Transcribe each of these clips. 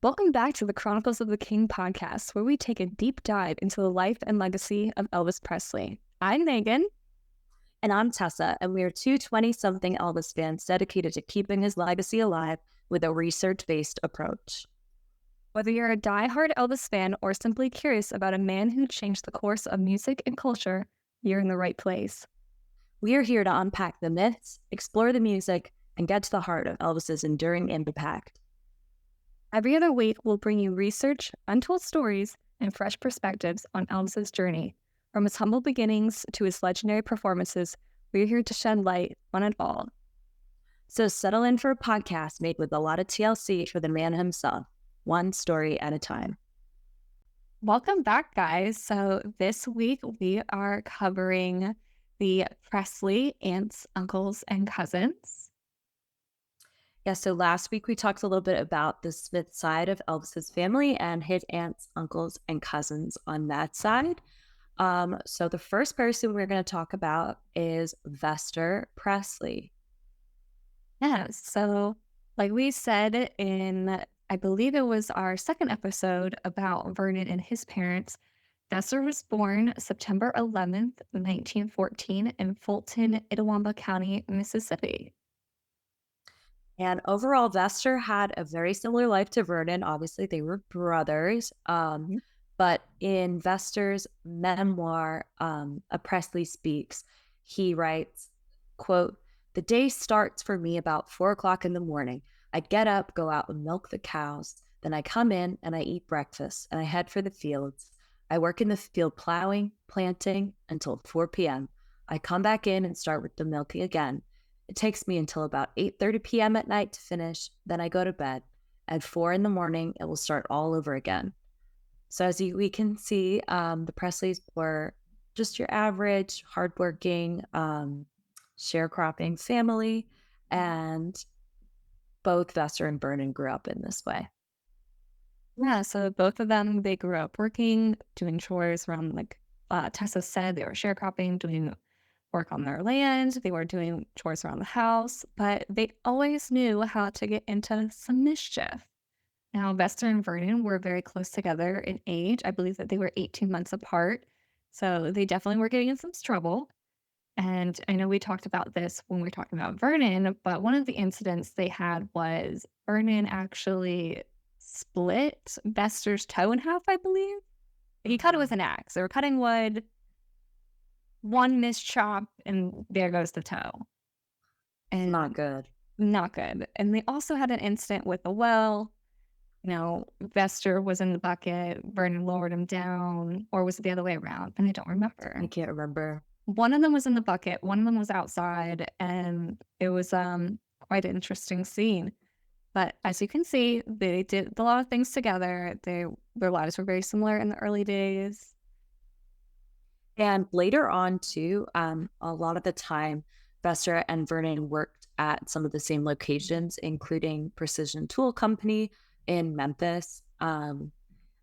Welcome back to the Chronicles of the King podcast, where we take a deep dive into the life and legacy of Elvis Presley. I'm Megan. And I'm Tessa, and we are two 20-something Elvis fans dedicated to keeping his legacy alive with a research-based approach. Whether you're a diehard Elvis fan or simply curious about a man who changed the course of music and culture, you're in the right place. We are here to unpack the myths, explore the music, and get to the heart of Elvis's enduring impact. Every other week, we'll bring you research, untold stories, and fresh perspectives on Elvis's journey. From his humble beginnings to his legendary performances, we're here to shed light on it all. So settle in for a podcast made with a lot of TLC for the man himself, one story at a time. Welcome back, guys. So this week we are covering the Presley aunts, uncles, and cousins. Yeah, so last week we talked a little bit about the Smith side of Elvis's family and his aunts, uncles, and cousins on that side. So the first person we're going to talk about is Vester Presley. Yeah, so like we said in, I believe it was our second episode about Vernon and his parents, Vester was born September 11th, 1914 in Fulton, Itawamba County, Mississippi. And overall, Vester had a very similar life to Vernon. Obviously, they were brothers. But in Vester's memoir, A Presley Speaks, he writes, quote, "The day starts for me about 4 o'clock in the morning. I get up, go out and milk the cows. Then I come in and I eat breakfast and I head for the fields. I work in the field plowing, planting until 4 p.m. I come back in and start with the milking again. It takes me until about 8:30 p.m. at night to finish. Then I go to bed. At 4 in the morning, it will start all over again." So as we can see, the Presleys were just your average, hardworking, sharecropping family, and both Vester and Vernon grew up in this way. Yeah, so both of them, they grew up working, doing chores around, like Tessa said, they were sharecropping, doing work on their land. They were doing chores around the house, but they always knew how to get into some mischief. Now, Vester and Vernon were very close together in age. I believe that they were 18 months apart. So they definitely were getting in some trouble. And I know we talked about this when we were talking about Vernon, but one of the incidents they had was Vernon actually split Vester's toe in half, I believe. He cut it with an axe. They were cutting wood, one missed chop, and there goes the toe. And Not good. Not good. And they also had an incident with a well. Vester was in the bucket, Vernon lowered him down, or was it the other way around? And I don't remember. I can't remember. One of them was in the bucket, one of them was outside, and it was quite an interesting scene. But as you can see, they did a lot of things together. Their lives were very similar in the early days. And later on, too, a lot of the time, Vester and Vernon worked at some of the same locations, including Precision Tool Company in Memphis. And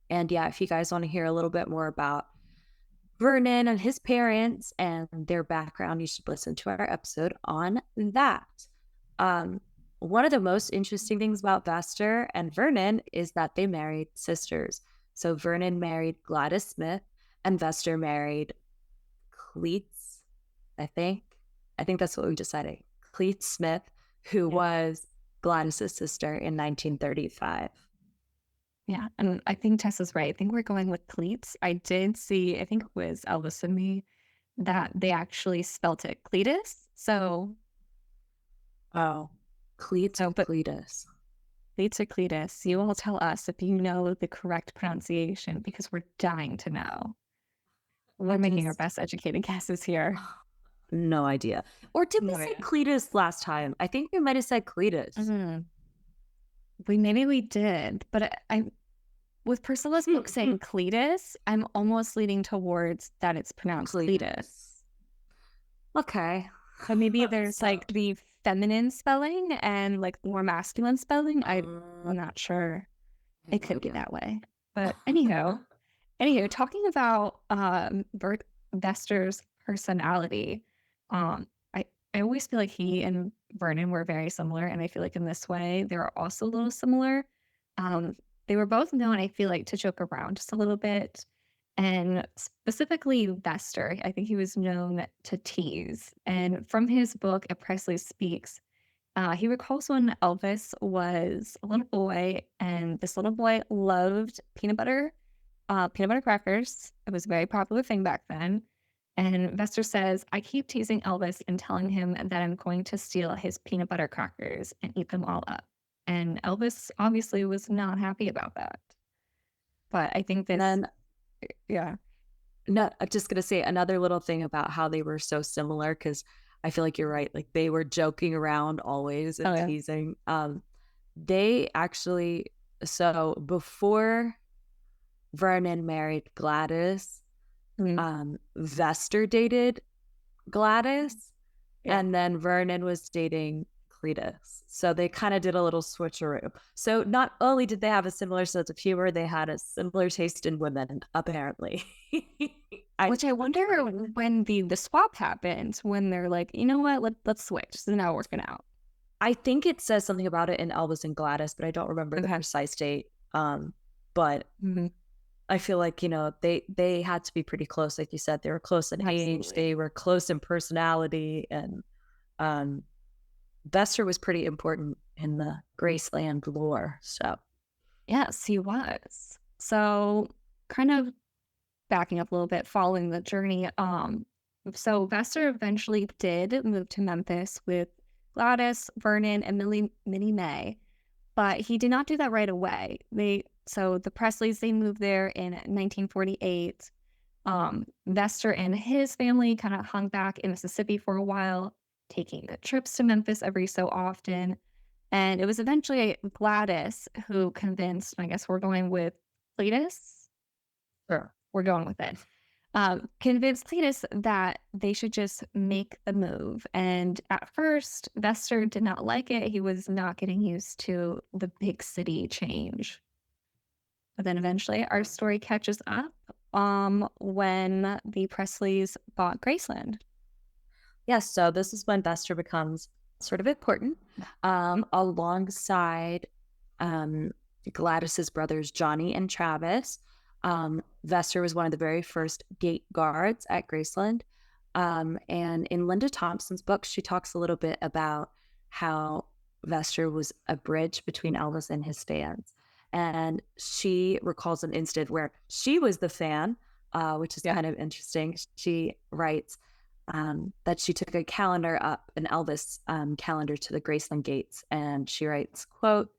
yeah, if you guys want to hear a little bit more about Vernon and his parents and their background, you should listen to our episode on that. One of the most interesting things about Vester and Vernon is that they married sisters. So Vernon married Gladys Smith and Vester married Cleets, I think that's what we decided. Cleets Smith, who was Gladys's sister in 1935. Yeah, and I think Tessa's right. I think we're going with Cleets. I did see, I think it was Elvis and Me, that they actually spelt it Cletus. So, Cleets or Cletus? Cleets or Cletus. You all tell us if you know the correct pronunciation, because we're dying to know. We're making our best educated guesses here. No idea. Or did we say Cletus last time? I think we might have said Cletus. Maybe we did, but I with Priscilla's book saying Cletus, I'm almost leaning towards that it's pronounced Cletus. Okay. But maybe there's like the feminine spelling and like the more masculine spelling. I'm not sure. It could be that way. But anyhow, talking about Vester's personality, I always feel like he and Vernon were very similar, and I feel like in this way they're also a little similar. they were both known, I feel like, to joke around just a little bit. And specifically Vester, I think he was known to tease. And from his book, A Presley Speaks, he recalls when Elvis was a little boy, and this little boy loved peanut butter crackers. It was a very popular thing back then. And Vester says, I keep teasing Elvis and telling him that I'm going to steal his peanut butter crackers and eat them all up. And Elvis obviously was not happy about that. But I think And this, then, yeah. no, I'm just gonna say another little thing about how they were so similar, because I feel like you're right. Like they were joking around always Oh, and yeah. teasing. They actually, so before Vernon married Gladys, Mhm. Vester dated Gladys, Yeah. and then Vernon was dating Cletus. So they kind of did a little switcheroo. So not only did they have a similar sense of humor, they had a similar taste in women, apparently. I Which I wonder when the swap happened, when they're like, you know what, let's switch. This is now working out. I think it says something about it in Elvis and Gladys, but I don't remember the Okay. precise date. But Hmm. I feel like, they had to be pretty close. Like you said, they were close in age, Absolutely. they were close in personality, and um Vester was pretty important in the Graceland lore. So Yes, he was. So kind of backing up a little bit, following the journey. So Vester eventually did move to Memphis with Gladys, Vernon, and Minnie Mae, but he did not do that right away. So the Presleys, they moved there in 1948. Vester and his family kind of hung back in Mississippi for a while, taking trips to Memphis every so often. And it was eventually Gladys who convinced, I guess we're going with Cletus. Sure, we're going with it. Convinced Cletus that they should just make the move. And at first, Vester did not like it. He was not getting used to the big city change. But then eventually our story catches up when the Presleys bought Graceland. yes, so this is when Vester becomes sort of important, alongside um, Gladys's brothers Johnny and Travis. Vester was one of the very first gate guards at Graceland. And in Linda Thompson's book, she talks a little bit about how Vester was a bridge between Elvis and his fans. And she recalls an incident where she was the fan, which is Yeah. kind of interesting. She writes that she took a calendar up, an Elvis calendar, to the Graceland gates. And she writes, quote,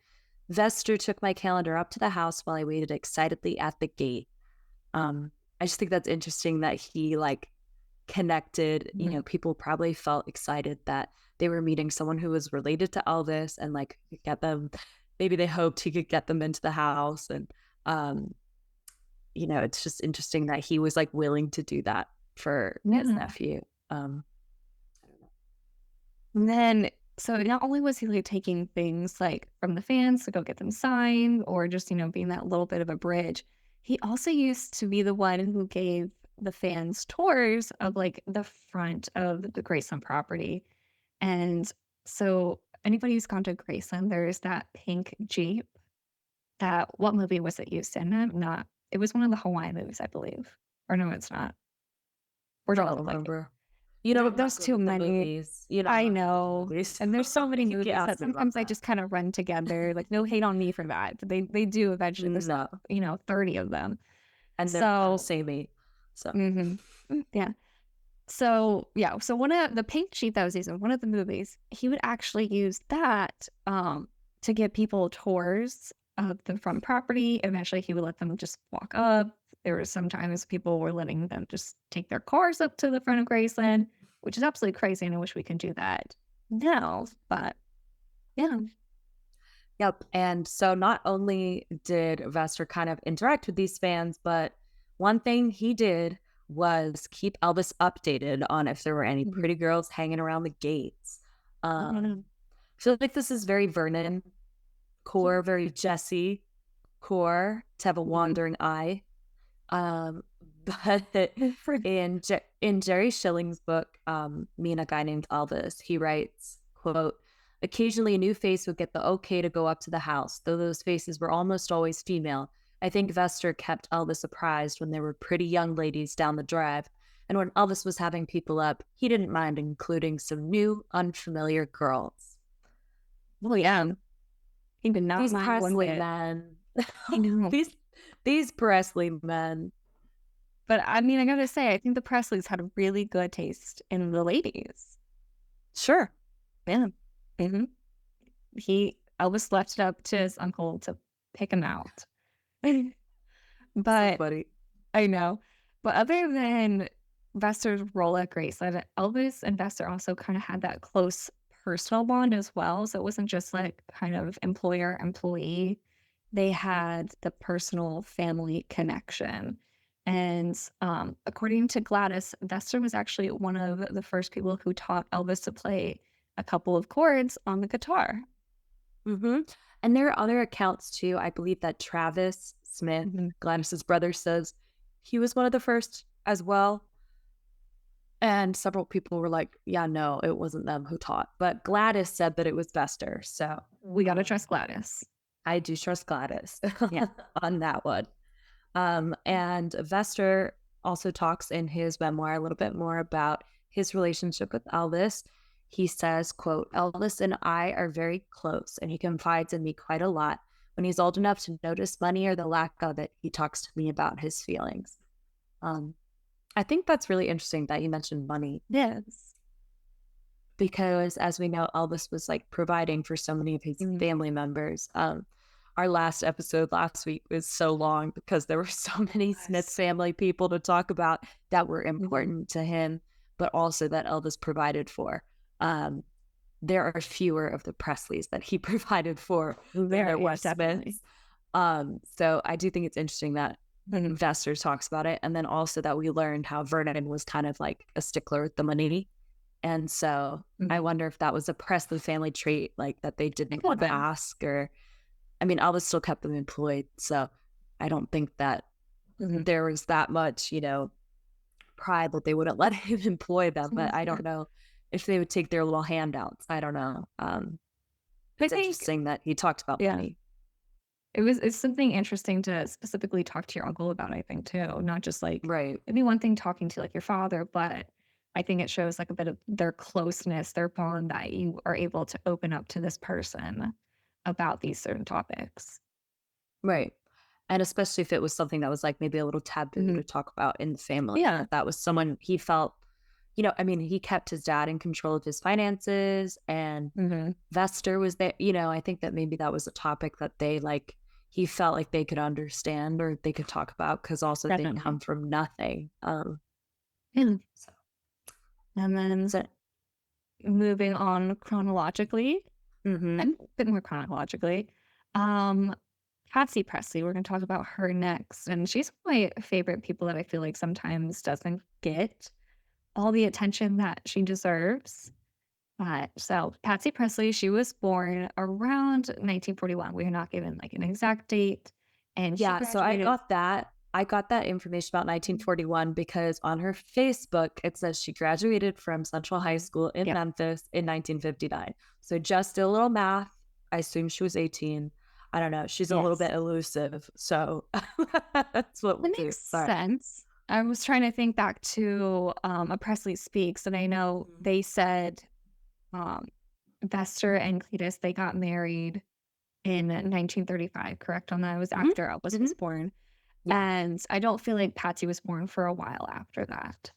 Vester took my calendar up to the house while I waited excitedly at the gate. I just think that's interesting that he connected, Mhm. people probably felt excited that they were meeting someone who was related to Elvis, and could get them, maybe they hoped he could get them into the house. And, um, it's just interesting that he was willing to do that for his Yeah. nephew. I don't know. And then, so not only was he taking things from the fans to go get them signed or just, being that little bit of a bridge, he also used to be the one who gave the fans tours of the front of the Graceland property. And so anybody who's gone to Graceland, there's that pink Jeep. What movie was it used in? I'm not, it was one of the Hawaiian movies, I believe. Or no, it's not. We're I drawing don't a blank. remember. I'm not There's good too with the many. movies. I'm I not good with the know. movies. And there's so many You can't movies that ask me about sometimes I that. just kind of run together. No hate on me for that. But they do eventually. There's, No, 30 of them. and they're not the So, same age. So mhm. Yeah. So, yeah. So one of the pink sheet that was used in one of the movies, he would actually use that to give people tours of the front property. Eventually, he would let them just walk up. There were sometimes people were letting them just take their cars up to the front of Graceland, which is absolutely crazy. And I wish we could do that now. But yeah. yep. And so not only did Vester kind of interact with these fans, but one thing he did was keep Elvis updated on if there were any Mhm. pretty girls hanging around the gates. Mhm. I feel like this is very Vernon core, very Jesse core, to have a Mhm. wandering eye. Um, but in Jerry Schilling's book, Me and a Guy Named Elvis, he writes, quote, Occasionally, a new face would get the okay to go up to the house, though those faces were almost always female. I think Vester kept Elvis apprised when there were pretty young ladies down the drive, and when Elvis was having people up, he didn't mind including some new, unfamiliar girls. Well, yeah, he did not These mind one Presley bit. men. I know. these these Presley men. But I mean, I gotta say, I think the Presleys had a really good taste in the ladies. Sure. Yeah. hmm Elvis left it up to his uncle to pick him out. So But funny. I know. But other than Vester's role at Graceland, Elvis and Vester also kind of had that close personal bond as well. So it wasn't just like kind of employer employee. They had the personal family connection. And according to Gladys, Vester was actually one of the first people who taught Elvis to play a couple of chords on the guitar. hmm And there are other accounts too. I believe that Travis Smith, Mhm. Gladys's brother, says he was one of the first as well. And several people were like, yeah, no, it wasn't them who taught. But Gladys said that it was Vester. So We got to um, trust Gladys. I do trust Gladys Yeah. on that one. And Vester also talks in his memoir a little bit more about his relationship with Elvis. He says, quote, Elvis and I are very close, and he confides in me quite a lot. When he's old enough to notice money or the lack of it, he talks to me about his feelings. Um, I think that's really interesting that you mentioned money Yes. because, as we know, Elvis was like providing for so many of his Mhm. family members. Our last episode last week was so long because there were so many Smith Yes. family people to talk about that were Mhm. important to him, but also that Elvis provided for. Um, there are fewer of the Presleys that he provided for than there Very, were yeah, definitely. Smiths. So I do think it's interesting that Mhm. Investors talks about it, and then also that we learned how Vernon was kind of like a stickler with the money, and so I Mhm. wonder if that was a Presley family trait, like that they It didn't could have want to been. ask, or I mean, Elvis still kept them employed, so I don't think that Mhm. there was that much, pride that they wouldn't let him employ them. But I Yeah. don't know if they would take their little handouts. I don't know. I It's think, interesting that he talked about yeah, money. it's something interesting to specifically talk to your uncle about, I think, too. Not just like, Right. it'd be one thing talking to like your father, but I think it shows like a bit of their closeness, their bond that you are able to open up to this person about these certain topics. Right. And especially if it was something that was like maybe a little taboo Mhm. to talk about in the family, Yeah. that was someone he felt, I mean, he kept his dad in control of his finances, and Mhm. Vester was there. I think that maybe that was a topic that he felt like they could understand or they could talk about because also they Definitely. come from nothing. Yeah. So, And then so moving on chronologically, a hmm bit more chronologically, um, Patsy Presley, we're gonna talk about her next, and she's one of my favorite people that I feel like sometimes doesn't get all the attention that she deserves. So Patsy Presley, she was born around 1941. We are not given like an exact date, and she yeah, so graduated. I got that information about 1941 because on her Facebook it says she graduated from Central High School in Yep, Memphis in 1959. So just did a little math. I assume she was 18. I don't know. She's a little yes, bit elusive. So that's what we'll that do. makes Sorry. sense. I was trying to think back to a Presley Speaks, and I know Mhm. they said um, Vester and Cletus they got married in 1935. Correct on that? It was Mhm. after Elvis was Mhm. born, Yeah. and I don't feel like Patsy was born for a while after that.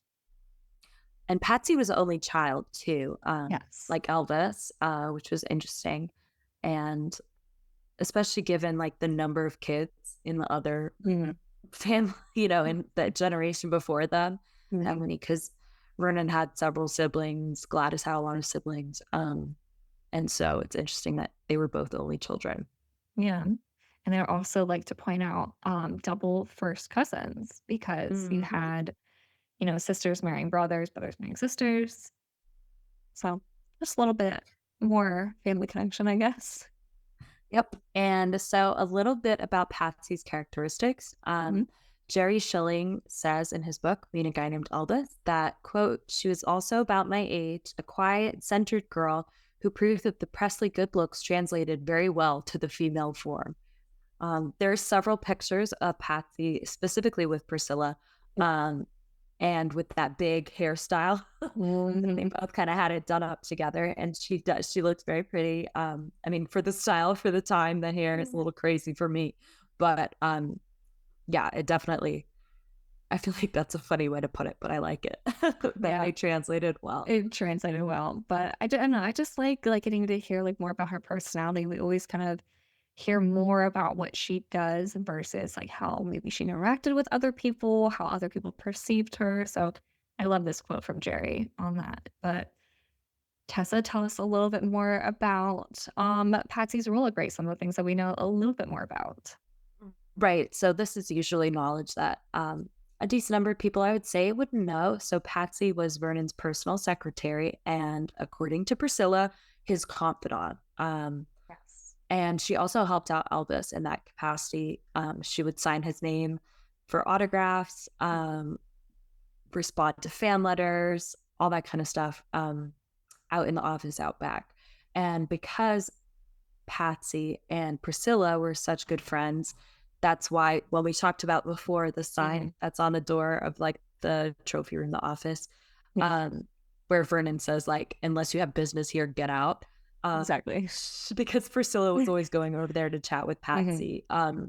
And Patsy was the only child too, Yes. like Elvis, which was interesting. And especially given like the number of kids in the other Mhm. family, in the generation before them, how Mhm. many? Because Vernon had several siblings, Gladys had a lot of siblings. And so it's interesting that they were both only children. Yeah. And I also like to point out double first cousins because you hmm had, sisters marrying brothers, brothers marrying sisters. So just a little bit more family connection, I guess. Yep. And so a little bit about Patsy's characteristics. Mhm. Jerry Schilling says in his book, Meet a Guy Named Elvis, that, quote, she was also about my age, a quiet, centered girl who proved that the Presley good looks translated very well to the female form. There are several pictures of Patsy, specifically with Priscilla, um, and with that big hairstyle. They Mhm. both kind of had it done up together, and she looks very pretty. I mean, for the style, for the time, the hair is a little crazy for me, but yeah, it definitely. I feel like that's a funny way to put it, but I like it that Yeah, they translated well. it translated well, but I don't know, I just like getting to hear, like, more about her personality. We always kind of hear more about what she does versus, like, how maybe she interacted with other people, how other people perceived her, so I love this quote from Jerry on that, but Tessa, tell us a little bit more about, Patsy's role at Grace, some of the things that we know a little bit more about. Right. So this is usually knowledge that a decent number of people I would say wouldn't know. So Patsy was Vernon's personal secretary and, according to Priscilla, his confidant. Yes. And she also helped out Elvis in that capacity. She would sign his name for autographs, respond to fan letters, all that kind of stuff, out in the office out back. And because Patsy and Priscilla were such good friends, that's why when we talked about before the sign Mhm. that's on the door of like the trophy room in the office, Yeah, um, where Vernon says like, "Unless you have business here, get out." Uh, exactly. because Priscilla was always going over there to chat with Mhm. Patsy.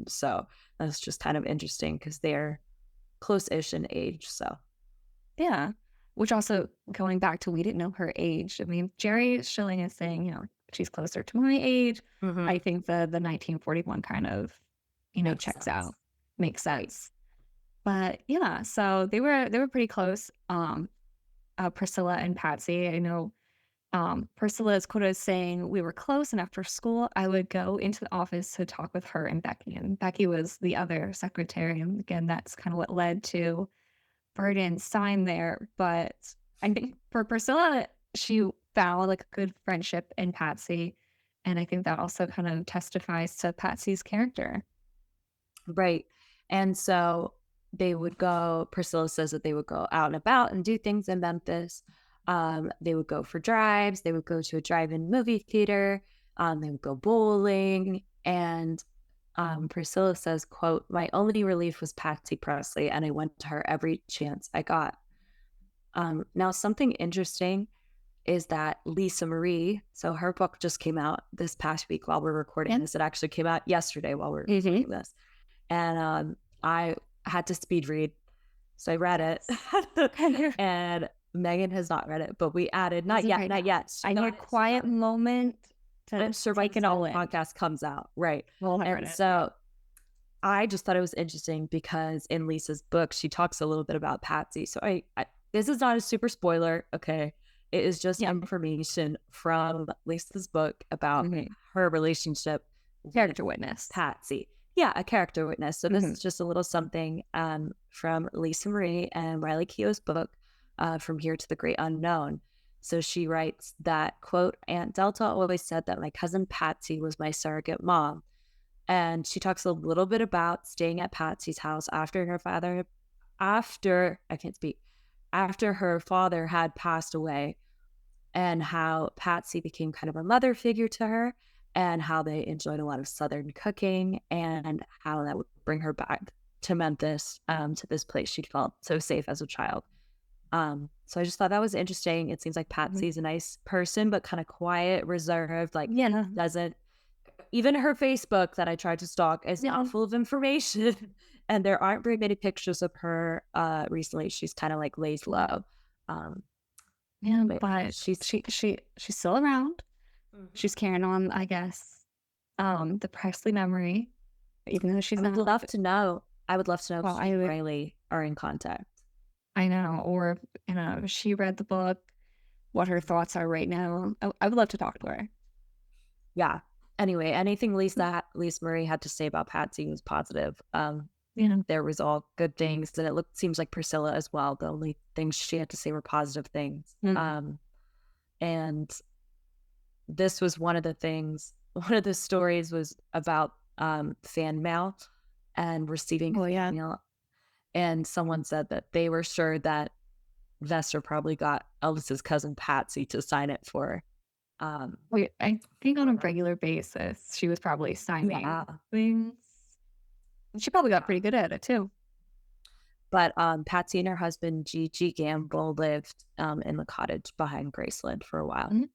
So that's just kind of interesting because they're close-ish in age. So Yeah. Which also going back to we didn't know her age. I mean, Jerry Schilling is saying, she's closer to my age. mhm, I think the 1941 kind of, makes checks sense. out. Makes Right. sense. But yeah, so they were pretty close. Priscilla and Patsy. I know Priscilla is quoted as saying, "We were close, and after school, I would go into the office to talk with her and Becky." And Becky was the other secretary. And again, that's kind of what led to Burden sign there, but I think for Priscilla, she found like a good friendship in Patsy, and I think that also kind of testifies to Patsy's character. Right. And so they would go, Priscilla says that they would go out and about and do things in Memphis. They would go for drives, they would go to a drive-in movie theater, they would go bowling. And Priscilla says, quote, "My only relief was Patsy Presley, and I went to her every chance I got." Now, something interesting is that Lisa Marie, so her book just came out this past week while we're recording Yeah. this. It actually came out yesterday while we're Mhm. recording this, and I had to speed read, so I read it. Yes. And Megan has not read it, but we added Is not it yet, right not now? yet. She I need a got it. She quiet got it. moment I'm to sure by take the it time all the in. podcast comes out, right? Well, I read And it. so I just thought it was interesting because in Lisa's book, she talks a little bit about Patsy. So this is not a super spoiler, okay? It is just Yeah. information from Lisa's book about Mhm. her relationship with Character witness. Patsy. Yeah, a character witness. So this Mhm. is just a little something from Lisa Marie and Riley Keough's book, From Here to the Great Unknown. So she writes that, quote, "Aunt Delta always said that my cousin Patsy was my surrogate mom." And she talks a little bit about staying at Patsy's house after, I can't speak, after her father had passed away, and how Patsy became kind of a mother figure to her, and how they enjoyed a lot of Southern cooking, and how that would bring her back to Memphis, to this place she felt so safe as a child. So I just thought that was interesting. It seems like Mhm. Patsy's a nice person, but kind of quiet, reserved, like Yeah. doesn't even her Facebook that I tried to stalk is Yeah. not full of information. And there aren't very many pictures of her recently. She's kind of like lays low. Um, Yeah, but but she's she's still around. Mhm. She's carrying on, I guess, the Presley memory, even though she's I would not. love to know. I would love to know if Well, she and Riley are in contact. I know, or if she read the book, what her thoughts are right now. I would love to talk to her. Yeah. Anyway, anything Lisa Marie had to say about Patsy was positive. Yeah. There was all good things, and seems like Priscilla as well. The only things she had to say were positive things. Mhm. And this was one of the things. One of the stories was about fan mail and receiving Oh fan yeah. mail, and someone said that they were sure that Vester probably got Elvis's cousin Patsy to sign it for her. Wait, I think on a for regular basis, she was probably signing yeah. things. She probably got pretty good at it too. But, Patsy and her husband, Gigi Gamble, lived, in the cottage behind Graceland for a while. Mhm.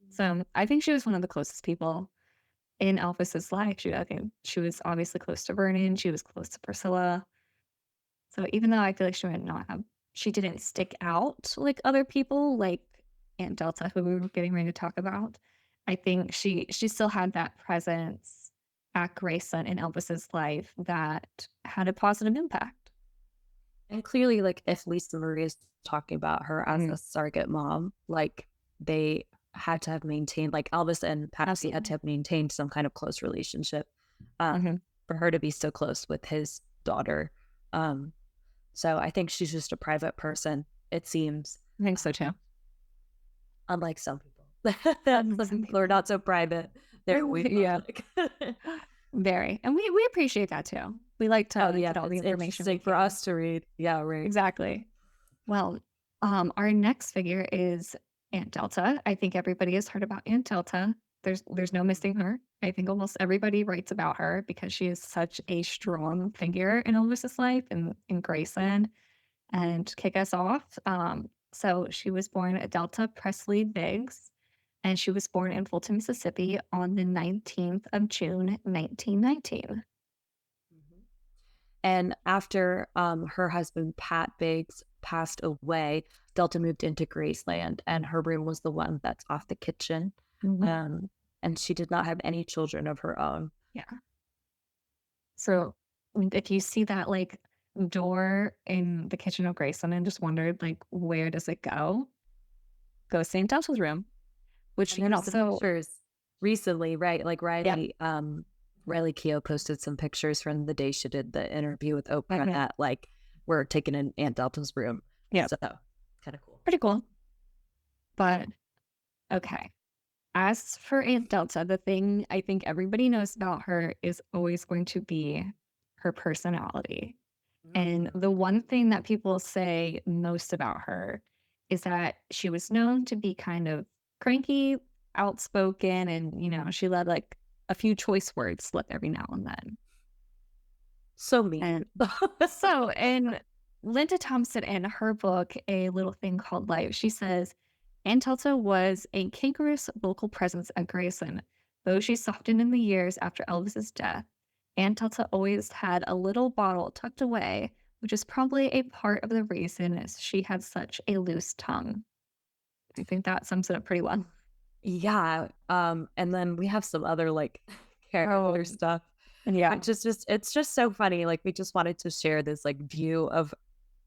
So I think she was one of the closest people in Elvis's life. I think she was obviously close to Vernon. She was close to Priscilla. So even though I feel like she didn't stick out like other people, like Aunt Delta, who we were getting ready to talk about. I think she still had that presence at Graceland in Elvis's life that had a positive impact. And clearly, like, if Lisa Marie is talking about her as Mhm. a surrogate mom, like, they had to have maintained like, Elvis and Patsy had to Absolutely. have maintained some kind of close relationship, uh, Hmm. for her to be so close with his daughter. Um, so I think she's just a private person, it seems, I think so um, too. unlike some people. Unlike Some some people are people. not so private. They're way Yeah, public. very. And we appreciate that too. We like Oh, to yeah, get all the it's information we interesting for can. us to read. Yeah, right. Exactly. Well, our next figure is Aunt Delta. I think everybody has heard about Aunt Delta. There's no Mhm. missing her. I think almost everybody writes about her because she is such a strong figure in Elvis's life and in Graceland. And to kick us off, so she was born Delta Presley Biggs, and she was born in Fulton, Mississippi on the 19th of June, 1919. Mhm. And after, her husband, Pat Biggs, passed away, Delta moved into Graceland, and her room was the one that's off the kitchen. Mhm. Um, and she did not have any children of her own. Yeah. So if you see that like door in the kitchen of Graceland and just wondered like where does it go? Go St. Delta's room, which And you can there's some also pictures recently, right? Like yep. Riley Keough posted some pictures from the day she did the interview with Oprah Mhm. that like were taken in Aunt Delta's room. Yep. So kind of cool. Pretty cool. But okay. As for Aunt Delta, the thing I think everybody knows about her is always going to be her personality. And Mm. the one thing that people say most about her is that she was known to be kind of cranky, outspoken, and, she let like a few choice words slip every now and then. So mean. And and Linda Thompson, in her book, A Little Thing Called Life, she says, Aunt Telta was a cankerous vocal presence at Grayson. Though she softened in the years after Elvis's death, Aunt Telta always had a little bottle tucked away, which is probably a part of the reason is she had such a loose tongue. I think that sums it up pretty well. Yeah, and then we have some other, like, character Oh, stuff, yeah, which is just it's just so funny, like, we just wanted to share this, like, view of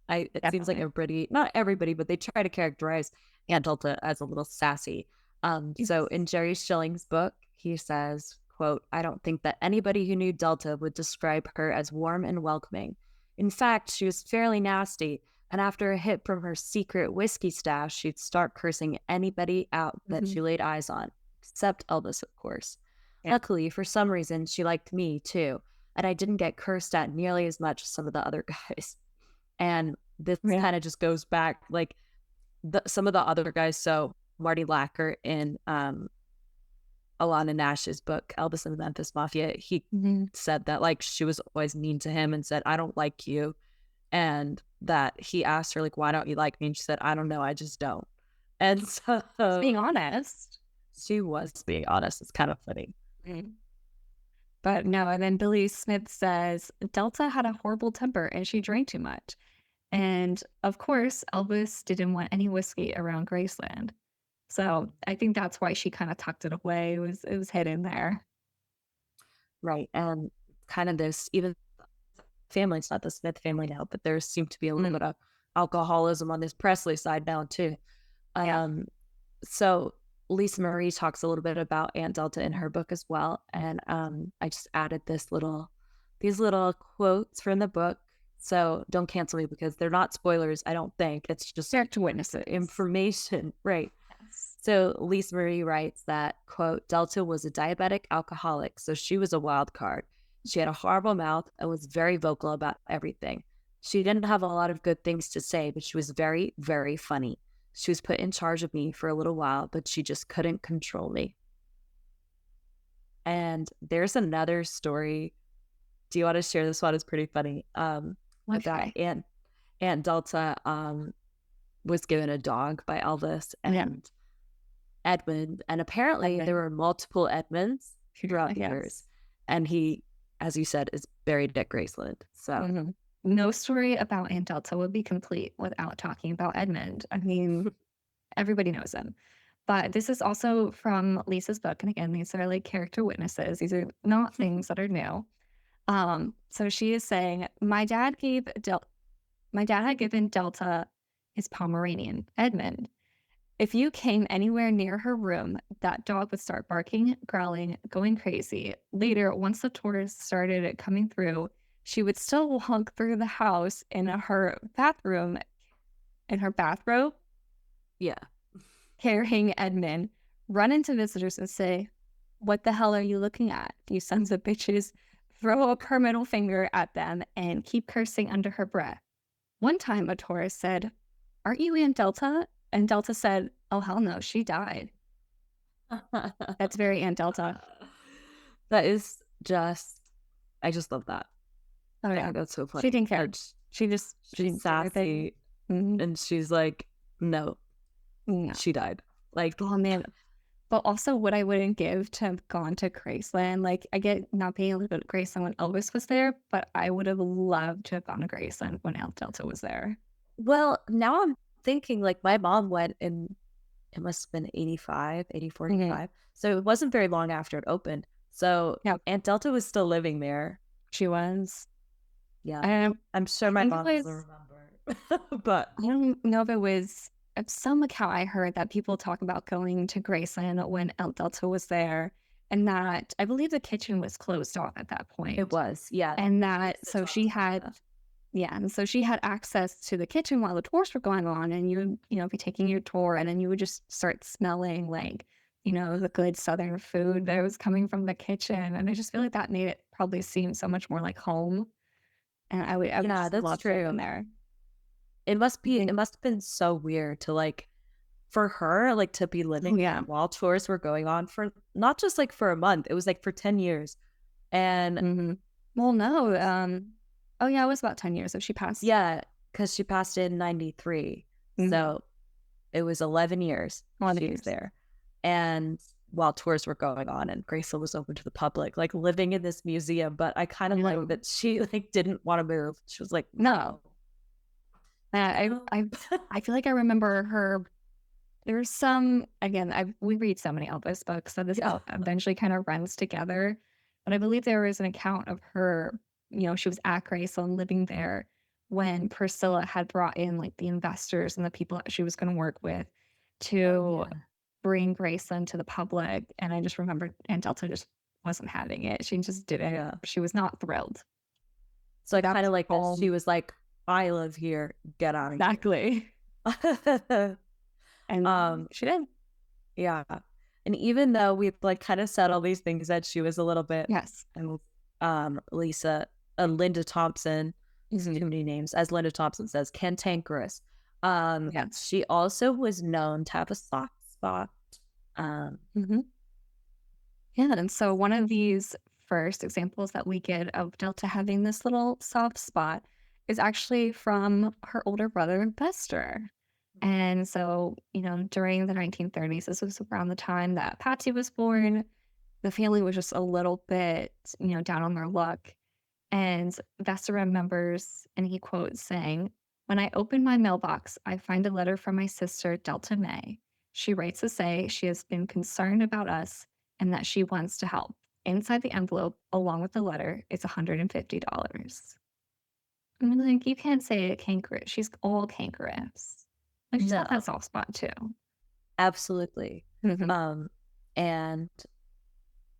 it seems like definitely. everybody not everybody, but they try to characterize Aunt Delta as a little sassy. So Yes. in Jerry Schilling's book, he says, quote, "I don't think that anybody who knew Delta would describe her as warm and welcoming. In fact, she was fairly nasty, and after a hit from her secret whiskey stash, she'd start cursing anybody out that Mhm. she laid eyes on, except Elvis, of course. Yeah. Luckily, for some reason, she liked me too, and I didn't get cursed at nearly as much as some of the other guys." And this Yeah. kind of just goes back like some of the other guys. So Marty Lacker in Alana Nash's book, Elvis and the Memphis Mafia, he Mhm. said that like she was always mean to him and said, "I don't like you." And that he asked her, like, "Why don't you like me?" And she said, "I don't know, I just don't." And Just so being honest. she was being honest. It's kind of funny. Mhm. But no, and then Billy Smith says Delta had a horrible temper and she drank too much. And of course, Elvis didn't want any whiskey around Graceland. So I think that's why she kind of tucked it away. It was hidden there. Right. And kind of this, even family, it's not the Smith family now, but there seemed to be a little Mm, bit of alcoholism on this Presley side now too. yeah. Um, so Lisa Marie talks a little bit about Aunt Delta in her book as well, and I just added these little quotes from the book. So don't cancel me because they're not spoilers. I don't think it's just Direct witnesses. information, right? Yes. So Lisa Marie writes that, quote, Delta was a diabetic alcoholic, so she was a wild card. She had a horrible mouth and was very vocal about everything. She didn't have a lot of good things to say, but she was very, very funny. She was put in charge of me for a little while, but she just couldn't control me. And there's another story. Do you want to share this one? It's pretty funny. That Okay. Aunt Delta was given a dog by Elvis Yeah. and Edmund, and apparently there Edmund. were multiple Edmonds throughout the years. Yes. And he, as you said, is buried at Graceland. So Mhm. No story about Aunt Delta would be complete without talking about Edmund. I mean, everybody knows him. But this is also from Lisa's book. And again, these are like character witnesses. These are not things that are new. So she is saying, my dad had given Delta his Pomeranian, Edmund. If you came anywhere near her room, that dog would start barking, growling, going crazy. Later, once the tourists started coming through, she would still walk through the house in her bathroom, in her bathrobe, yeah. carrying Edmund, run into visitors and say, "What the hell are you looking at, you sons of bitches?" Throw up her middle finger at them and keep cursing under her breath. One time, a tourist said, "Aren't you Aunt Delta?" And Delta said, "Oh, hell no, she died." That's very Aunt Delta. That is just, I just love that. Oh, I yeah. think that's so She funny. didn't care. And She just, she she's didn't do anything. sassy, Mhm. and she's like, no, Yeah. she died. Like, Oh, man. But also, what I wouldn't give to have gone to Graceland. Like, I get not being able to go to Graceland when Elvis was there, but I would have loved to have gone to Graceland when Aunt Delta was there. well, now I'm thinking like my mom went in, it must have been 85, 84, Mhm. 85. So it wasn't very long after it opened. So Yeah, Aunt Delta was still living there. she was. Yeah. Um, I'm sure I my think it mom doesn't was, remember. But I don't know if it was at some account I heard that people talk about going to Graceland when Aunt Delta was there, and that I believe the kitchen was closed off at that it point. was, yeah. And that Lisa so talked she about had that. yeah, and so she had access to the kitchen while the tours were going on, and you would, be taking your tour, and then you would just start smelling like, the good Southern food that was coming from the kitchen, and I just feel like that made it probably seem so much more like home, and I would Yeah, just that's love to have been true. there. I It think must have been so weird to like, for her, like to be oh, living there yeah. while tours were going on for not just like for a month, it was like for 10 years. And Mhm. Well, no, oh, yeah, it was about 10 years, so she passed. yeah, because she passed in 93. Mhm. So it was 11 years A lot of she was years. there. And while tours were going on and Graceland was open to the public, like living in this museum. But I kind of like No. that she like didn't want to move. She was like, No. no, I no. I I feel like I remember her. There's some again, we read so many Elvis books, so this Yeah. eventually kind of runs together. But I believe there was an account of her, she was at Graceland living there when Priscilla had brought in like the investors and the people that she was going to work with Oh, to yeah. bring Graceland to the public. And I just remember Aunt Delta just wasn't having it. She just didn't. Yeah. She was not thrilled. So I That kind was of her like that. She home. was like, I live here. Get out of Exactly. here. And she did. Yeah. And even though we've like kind of said all these things that she was a little bit, Yes. and Lisa, Linda Thompson, Mhm. too many names, as Linda Thompson says, cantankerous. Yes. She also was known to have a soft spot. Mhm. Yeah, and so one of these first examples that we get of Delta having this little soft spot is actually from her older brother, Bester. And so, during the 1930s, this was around the time that Patsy was born. The family was just a little bit, down on their luck. And Vesta remembers, and he quotes saying, "When I open my mailbox, I find a letter from my sister, Delta May. She writes to say she has been concerned about us and that she wants to help. Inside the envelope, along with the letter, is $150." I mean, like, you can't say it cankerous. She's all cankerous. Like, she's got that No, soft spot too. absolutely. Mhm. Um, and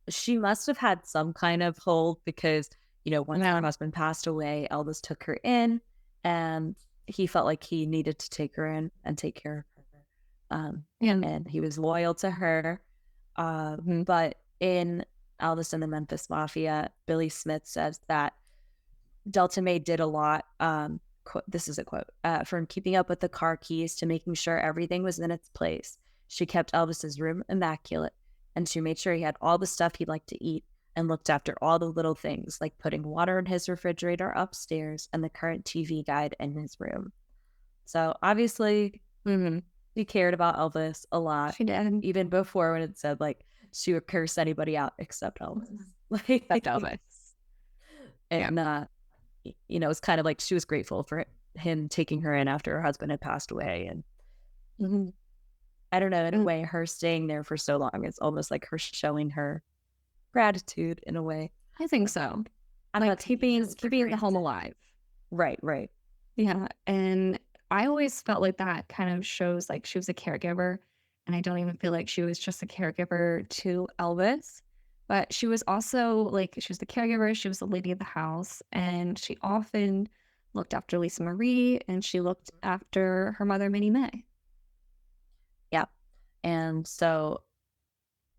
she must have had some kind of hold because, once her Yeah. husband passed away, Elvis took her in and he felt like he needed to take her in and take care of her. Yeah. And he was loyal to her. Mhm. But in Elvis and the Memphis Mafia, Billy Smith says that Delta May did a lot this is a quote, from keeping up with the car keys to making sure everything was in its place. She kept Elvis's room immaculate, and she made sure he had all the stuff he liked to eat and looked after all the little things, like putting water in his refrigerator upstairs and the current TV guide in his room. So obviously, Mhm. she cared about Elvis a lot, She did. even before when it said like she would curse anybody out except Elvis. Mhm. Except Like, Elvis. Yeah. and it's kind of like she was grateful for him taking her in after her husband had passed away. And Mhm. I don't know, in a Mm, way, her staying there for so long, it's almost like her showing her gratitude in a way. I think so. I'm Like not taking keeping this for keeping the home granted. alive. Right, right. Yeah, and I always felt like that kind of shows like she was a caregiver, and I don't even feel like she was just a caregiver to Elvis, but she was also like she was the caregiver, she was the lady of the house, and she often looked after Lisa Marie and she looked after her mother Minnie Mae. Yeah. And so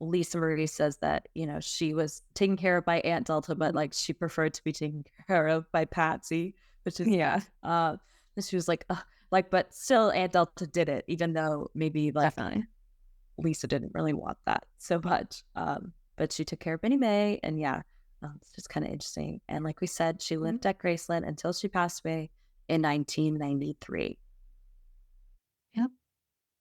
Lisa Marie says that, she was taken care of by Aunt Delta, but Mhm. like she preferred to be taken care of by Patsy, which is, Yeah, and she was like, "Ugh," like, but still Aunt Delta did it, even though maybe like definitely. Lisa didn't really want that so much. But she took care of Minnie Mae, and yeah, it's just kind of interesting. And like we said, she Mhm. lived at Graceland until she passed away in 1993. Yep.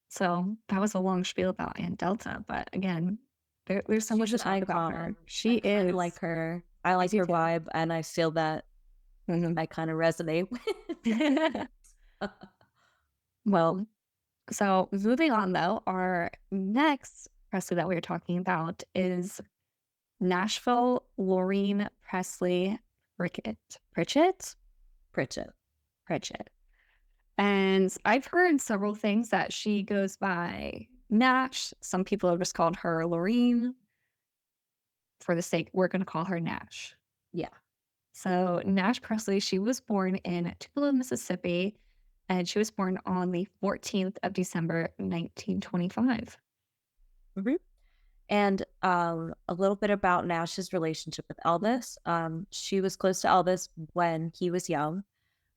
So that was a long spiel about Aunt Delta, but again, there's so She's much to an talk about her. icon. She I kind of is. like her. I I like do her too. vibe, and I feel that Mhm. I kind of resonate with. Well, so moving on though, our next Presley that we were talking about is Nashville Laureen Presley Pritchett. Pritchett? Pritchett. Pritchett. And I've heard several things that she goes by Nash. Some people have just called her Laureen. For the sake, we're going to call her Nash. Yeah. So Nash Presley, she was born in Tupelo, Mississippi, and she was born on the 14th of December, 1925. Mhm. And a little bit about Nash's relationship with Elvis. She was close to Elvis when he was young.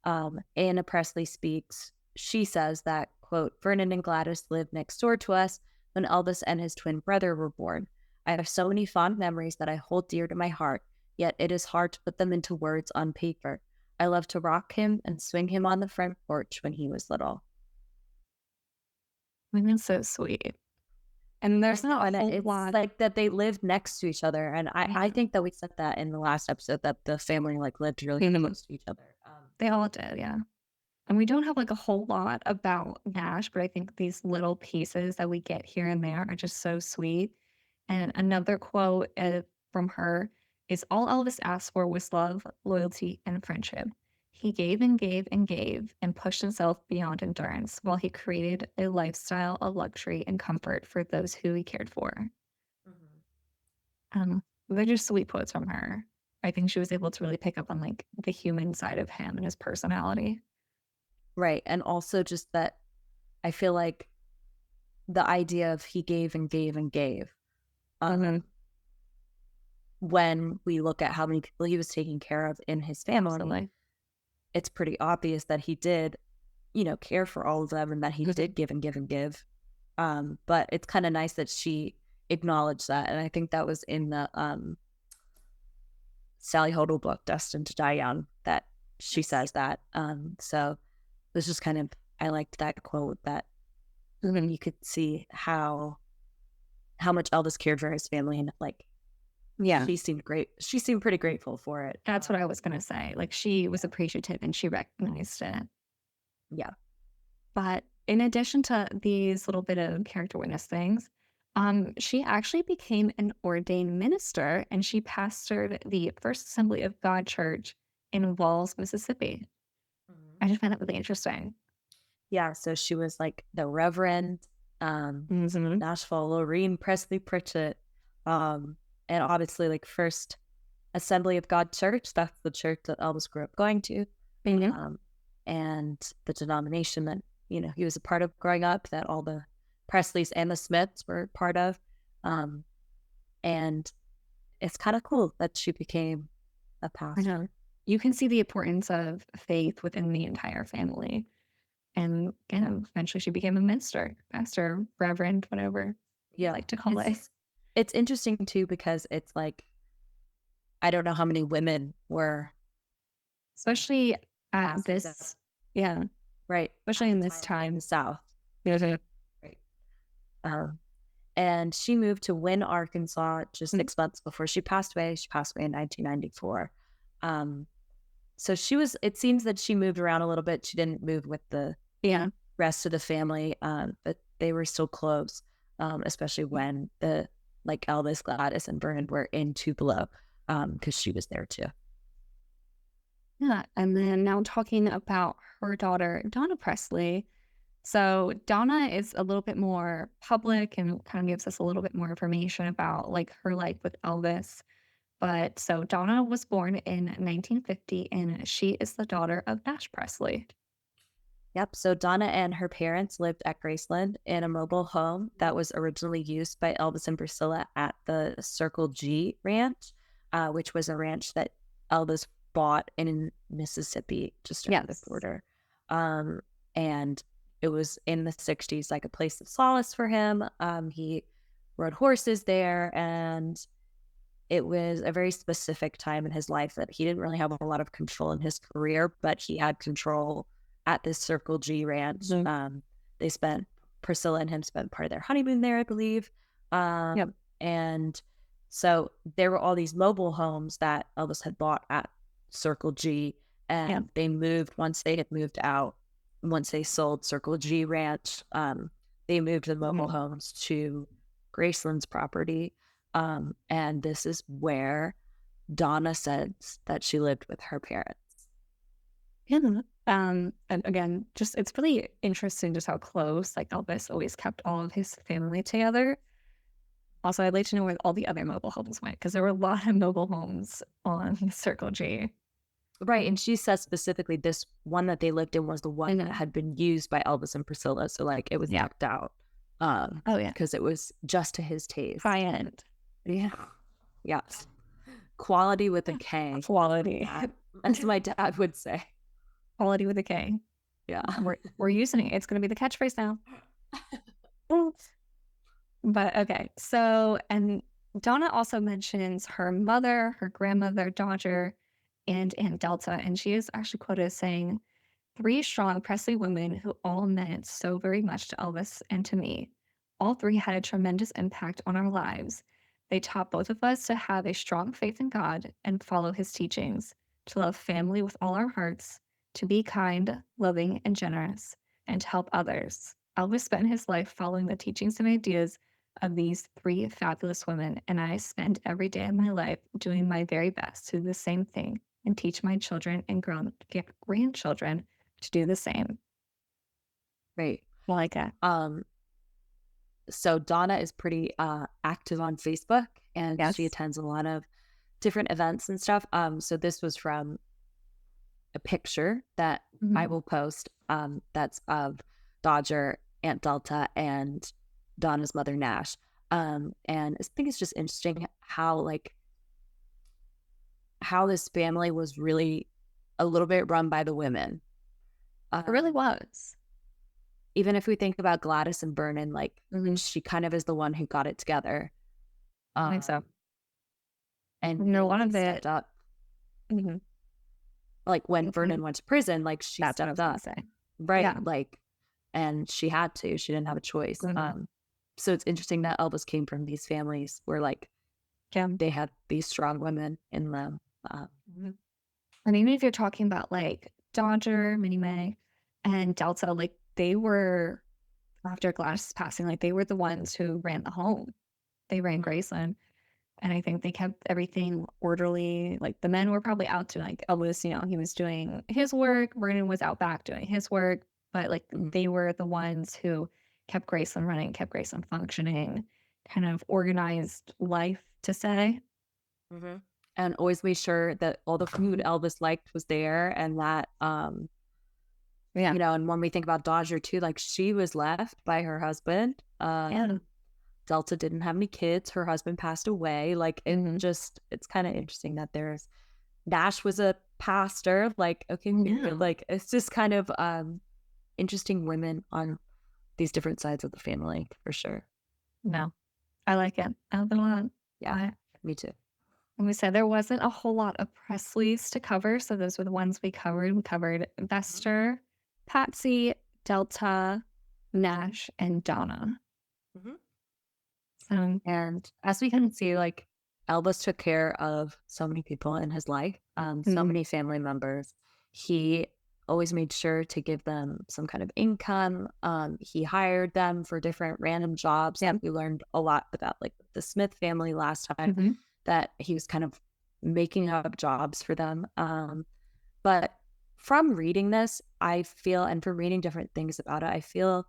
Anna Presley speaks. She says that, quote, Vernon and Gladys lived next door to us when Elvis and his twin brother were born. I have so many fond memories that I hold dear to my heart, yet it is hard to put them into words on paper. I love to rock him and swing him on the front porch when he was little. I mean, that's so sweet. And I there's know, not a and whole it's lot. like that they lived next to each other, and I Yeah. think that we said that in the last episode that the family like lived really Mhm. close to each other. They all did, yeah. And we don't have like a whole lot about Nash, but I think these little pieces that we get here and there are just so sweet. And another quote from her is all Elvis asked for was love, loyalty, and friendship. He gave and gave and gave and pushed himself beyond endurance while he created a lifestyle of luxury and comfort for those who he cared for. Mhm. They're just sweet quotes from her. I think she was able to really pick up on like the human side of him and his personality. Right, and also just that I feel like the idea of he gave and gave and gave. Mhm. When we look at how many people he was taking care of in his family, Absolutely. it's pretty obvious that he did, care for all of them and that he Mhm. did give and give and give. But it's kind of nice that she acknowledged that, and I think that was in the Sally Hodel book, Destined to Die Young, that she Yes. says that. So it was just kind of, I liked that quote that Mhm. you could see how much Elvis cared for his family, and like Yeah, she seemed great. She seemed pretty grateful for it. that's what I was gonna say. Like, she was appreciative and she recognized it. Yeah. But in addition to these little bit of character witness things, she actually became an ordained minister and she pastored the First Assembly of God Church in Walls, Mississippi. Mhm. I just find that really interesting. Yeah. So she was like the Reverend Mhm. Nashville Lorraine Presley Pritchett. Um, and obviously like First Assembly of God Church. That's the church that Elvis grew up going to. Mhm. Um, and the denomination that, he was a part of growing up, that all the Presleys and the Smiths were part of. Um, and it's kind of cool that she became a I know. pastor. you can see the importance of faith within the entire family. And eventually she became a minister, pastor, reverend, whatever you Yeah. like to call it. It's interesting too because it's like I don't know how many women were Especially at pastors at this, yeah, right especially at the in this time in the time. South. Mhm. Right. Um, and she moved to Wynne, Arkansas just Mm, 6 months before she passed away. She passed away in 1994. Um, so she was, it seems that she moved around a little bit. She didn't move with the yeah. rest of the family, but they were still close, especially when the like Elvis, Gladys, and Vernon were in Tupelo, because she was there too. Yeah. And then now talking about her daughter, Donna Presley. So Donna is a little bit more public and kind of gives us a little bit more information about like her life with Elvis. But so Donna was born in 1950 and she is the daughter of Nash Presley. Yep. So Donna and her parents lived at Graceland in a mobile home that was originally used by Elvis and Priscilla at the Circle G Ranch, which was a ranch that Elvis bought in Mississippi, just over the Yes. border. Um, and it was in the 60s, like a place of solace for him. He rode horses there, and it was a very specific time in his life that he didn't really have a lot of control in his career, but he had control at this Circle G ranch. Mhm. They spent Priscilla and him spent part of their honeymoon there, I believe. Yep. And so there were all these mobile homes that Elvis had bought at Circle G, Yep. and they moved once they had moved out. Once they sold Circle G Ranch, they moved the mobile Mhm. homes to Graceland's property, and this is where Donna says that she lived with her parents. Yeah. And again, just it's really interesting just how close like Elvis always kept all of his family together. Also, I'd like to know where all the other mobile homes went because there were a lot of mobile homes on Circle G. Right. And she says specifically this one that they lived in was the one that And had been used by Elvis and Priscilla. So like it was yeah. decked out Oh yeah. because it was just to his taste. High end. Yeah. Yes. Quality with a K, Quality. as my dad would say. Quality with a K. Yeah. We're using it. It's gonna be the catchphrase now. But okay. So and Donna also mentions her mother, her grandmother, Dodger, and Aunt Delta. And she is actually quoted as saying, three strong Presley women who all meant so very much to Elvis and to me. All three had a tremendous impact on our lives. They taught both of us to have a strong faith in God and follow his teachings, to love family with all our hearts, to be kind, loving, and generous, and to help others. Elvis spent his life following the teachings and ideas of these three fabulous women, and I spend every day of my life doing my very best to do the same thing and teach my children and grandchildren to do the same. Right. Like that. So Donna is pretty active on Facebook, and she Yes. attends a lot of different events and stuff. So this was from a picture that I Mhm. will post, that's of Dodger, Aunt Delta, and Donna's mother Nash. And I think it's just interesting how this family was really a little bit run by the women. It really Um, was. Even if we think about Gladys and Vernon, like Mhm. she kind of is the one who got it together. I think so. Um, and You know, one really of it stepped up. mhm. Like when Mhm. Vernon went to prison, like she That's what I stepped was gonna up, say. right? Yeah. Like, and she had to. She didn't have a choice. Mhm. So it's interesting that Elvis came from these families where like Yeah. they had these strong women in them. Mhm. And even if you're talking about like Dodger, Minnie Mae, and Delta, like they were after Gladys' passing, like they were the ones who ran the home. They ran Graceland. And I think they kept everything orderly. Like the men were probably out to like Elvis, he was doing his work. Vernon was out back doing his work. But like they were the ones who kept Graceland running, kept Graceland functioning, kind of organized life to say. Mm-hmm. And always made sure that all the food Elvis liked was there, and that Yeah. and when we think about Dodger too, like she was left by her husband. And Delta didn't have any kids. Her husband passed away. Like mhm. it's kind of interesting that Nash was a pastor. Like, okay, Yeah. like it's just kind of interesting women on these different sides of the family for sure. No, I like it. I like it a lot. Yeah, I me too. And we said there wasn't a whole lot of Presleys to cover, so those were the ones we covered. We covered Mhm. Vester, Patsy, Delta, Nash, and Donna. Mhm. So, And as we can see, like Elvis took care of so many people in his life, so mhm, many family members. He always made sure to give them some kind of income. He hired them for different random jobs. yep, We learned a lot about like the Smith family last time mhm, that he was kind of making up jobs for them. But from reading this, I feel, and from reading different things about it, I feel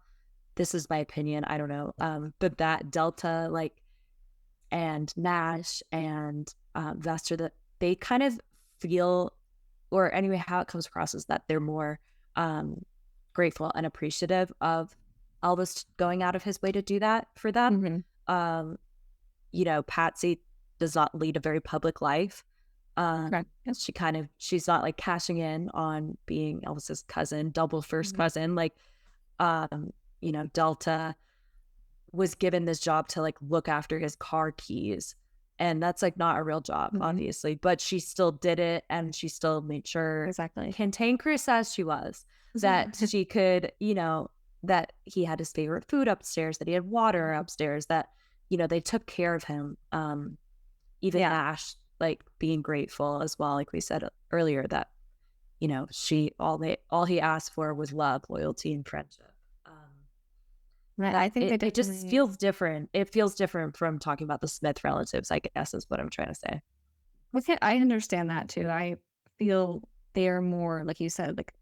this is my opinion. I don't know. But that Delta, like, and Nash and Vester, that they kind of feel, or anyway, how it comes across is that they're more um, grateful and appreciative of Elvis going out of his way to do that for them. mhm, Um, Patsy does not lead a very public life. correct, yep, She's not like cashing in on being Elvis's cousin, double first mhm, cousin. Like, um, Delta was given this job to like look after his car keys. And that's like not a real job, mhm, obviously, but she still did it and she still made sure, exactly. cantankerous as she was, that she could, that he had his favorite food upstairs, that he had water upstairs, that, they took care of him. Even Yeah, Nash, like being grateful as well, like we said earlier, that, all he asked for was love, loyalty, and friendship. right. I That think they it just definitely. feels different. It feels different from talking about the Smith relatives, I guess is what I'm trying to say. Okay, I understand that too. I feel they're more, like you said, like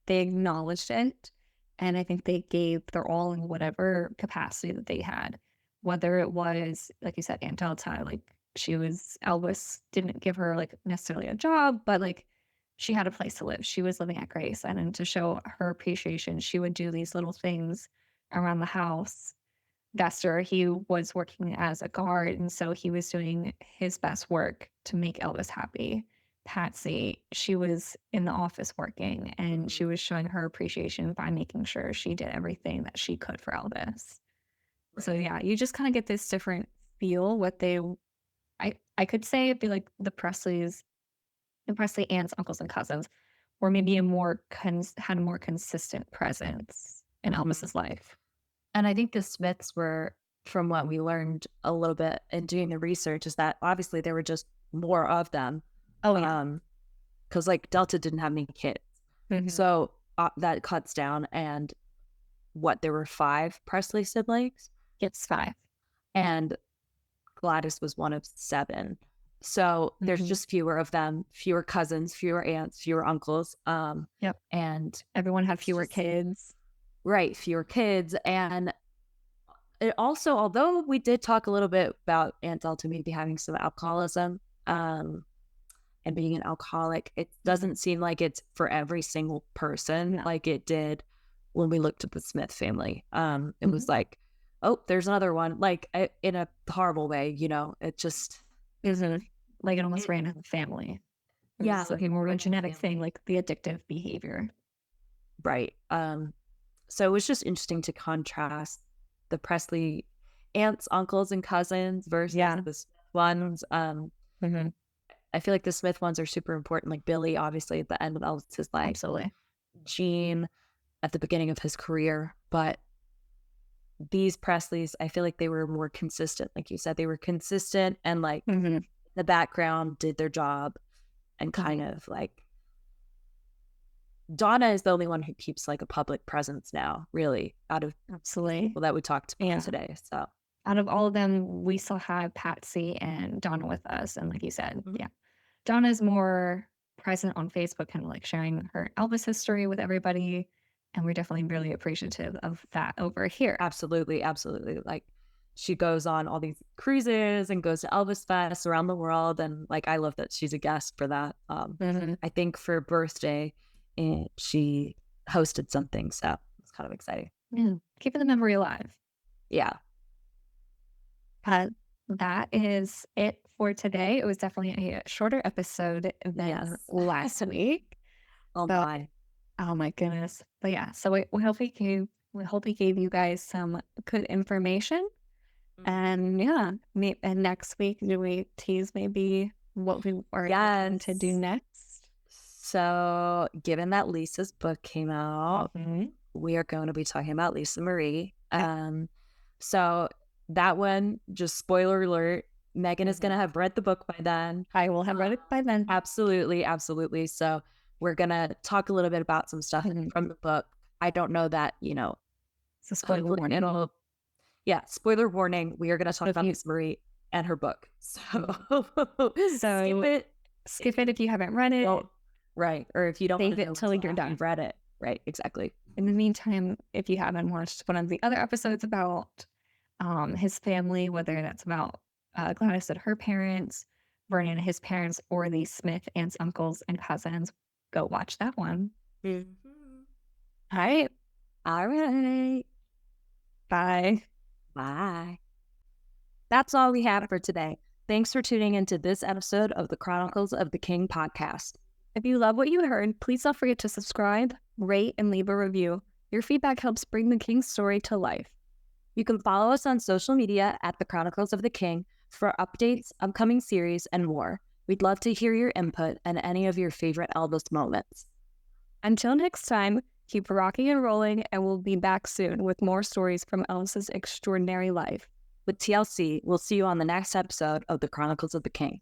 they acknowledged it. And I think they gave their all in whatever capacity that they had. Whether it was, like you said, Aunt Delta, like she was, Elvis didn't give her like necessarily a job, but like she had a place to live. She was living at Grace. And then to show her appreciation, she would do these little things around the house. Dexter, he was working as a guard, and so he was doing his best work to make Elvis happy. Patsy, she was in the office working, and she Mhm. was showing her appreciation by making sure she did everything that she could for Elvis. So Right. yeah, you just kind of get this different feel. I could say it'd be like the Presley aunts, uncles, and cousins, or maybe had a more consistent presence in Mhm. Elvis's life. And I think the Smiths were, from what we learned a little bit in doing the research, is that obviously there were just more of them. Oh yeah. Um, because like Delta didn't have any kids. Hmm. So that cuts down, and there were five Presley siblings, It's five. and Gladys was one of seven. So there's Mhm. just fewer of them, fewer cousins, fewer aunts, fewer uncles. Yep. And Everyone had it's fewer just kids. right, fewer kids. And it also, although we did talk a little bit about Aunt Delta maybe having some alcoholism, and being an alcoholic, it Mhm. doesn't seem like it's for every single person No. like it did when we looked at the Smith family. It Mhm. was like, oh, there's another one, like in a horrible way, it just, Mhm. Like, it almost it, ran in the family. It yeah, was like like more of a right in the genetic thing, family. like the addictive behavior. Right. So it was just interesting to contrast the Presley aunts, uncles, and cousins versus Yeah. the Smith ones. Mhm. I feel like the Smith ones are super important. Like Billy, obviously, at the end of Elvis's life, Absolutely. Gene at the beginning of his career. But these Presleys, I feel like they were more consistent. Like you said, they were consistent and like Mhm. the background did their job and kind Mhm. of like Donna is the only one who keeps like a public presence now, really, out of Absolutely. people that we talked about Yeah. today. So, Out of all of them, we still have Patsy and Donna with us, and like you said, mhm. yeah. Donna's more present on Facebook, kinda like sharing her Elvis history with everybody, and we're definitely really appreciative of that over here. Absolutely, absolutely. Like she goes on all these cruises and goes to Elvis Fest around the world. And like, I love that she's a guest for that. Mhm. I think for her birthday, she hosted something. So it's kind of exciting. Yeah. Keeping the memory alive. Yeah. But that is it for today. It was definitely a shorter episode than Yes. last week. Oh So, my. oh my goodness. But yeah, so we hope we gave you guys some good information. Mhm. And yeah, and next week, do we tease maybe what we are looking to do Yes. next? So, given that Lisa's book came out, Mhm. we are going to be talking about Lisa Marie. Yeah. So that one, just spoiler alert, Megan is going Mhm. to have read the book by then. I will have read it by then. Absolutely, absolutely. So we're going to talk a little bit about some stuff Mhm. from the book. I don't know that, So spoiler hopefully warning. it'll, yeah, spoiler warning. We are going to talk So if about you Lisa Marie and her book. So skip so it if skip it you if you haven't read it. don't, right. Or if you don't want Save to it know till until you're after done. you've read it. Right, exactly. In the meantime, if you haven't watched one of the other episodes about his family, whether that's about Gladys and her parents, Vernon and his parents, or the Smith aunts, uncles, and cousins, go watch that one. Mhm. All right. All right. Bye. Bye. That's all we have for today. Thanks for tuning into this episode of the Chronicles of the King podcast. If you love what you heard, please don't forget to subscribe, rate, and leave a review. Your feedback helps bring the King's story to life. You can follow us on social media at the Chronicles of the King for updates, upcoming series, and more. We'd love to hear your input and any of your favorite Elvis moments. Until next time, keep rocking and rolling, and we'll be back soon with more stories from Elvis's extraordinary life. With TLC, we'll see you on the next episode of the Chronicles of the King.